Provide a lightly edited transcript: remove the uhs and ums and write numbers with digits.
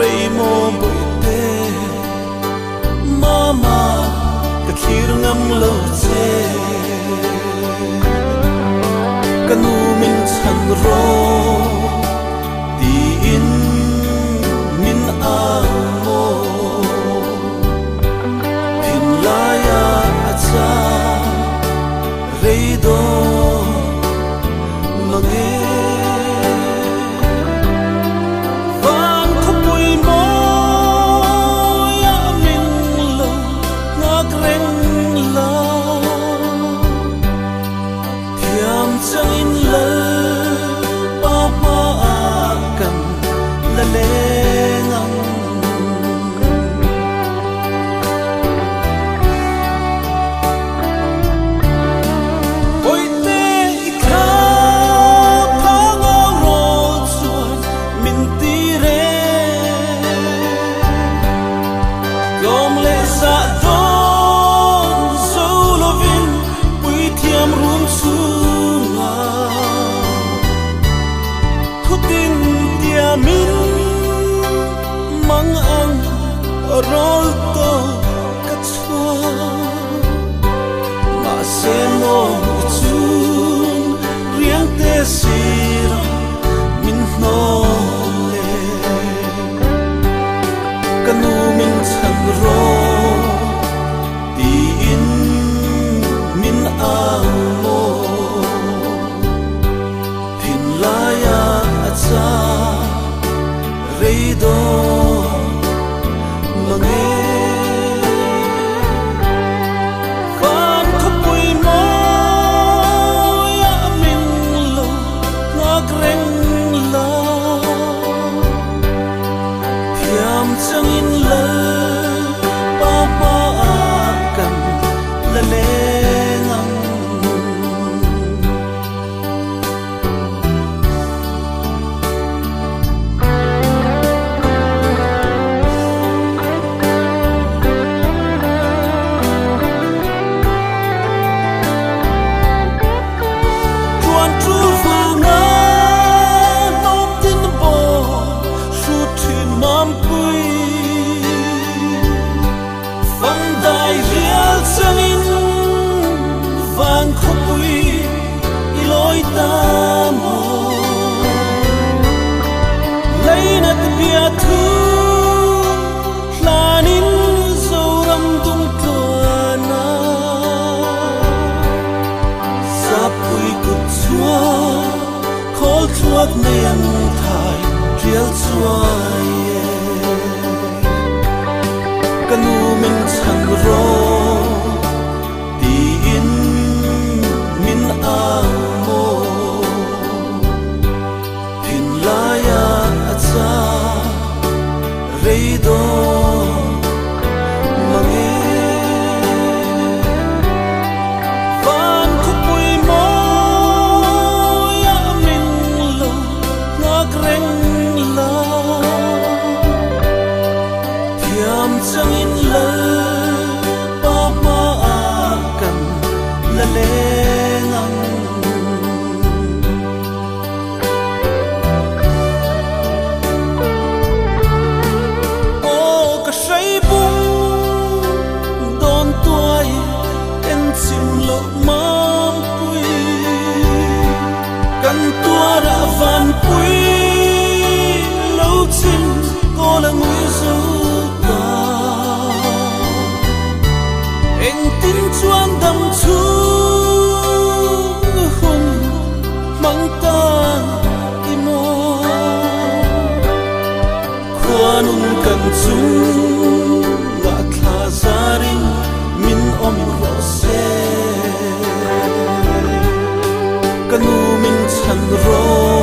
rei mo boite mama ka thir ngam lo che kanu min chan ro ti in min a mo phin la ya acha rei do mange rolto kachwa ma se mo chun riang te sira min no le kanu min chan ro ti in min a mo phin la ya acha rei do van khopui mo ya min lo ngak reng la thiam changin la pa pa kan la le ngang thu lanin zoram tung tuana sapui kut chua khol chuak nen thai rial chuai kanu min chan ro ti in min a mo phin la ya acha rei do mange van khopui mo ya min lo ngak reng la thiam changin la pa pa kan la le ngang van pui lâu chim cô là người du ta anh tin chuan đâm chu hùng mang ta imo khoan cần chung ngã thà zarin min om rose kanu min chan ro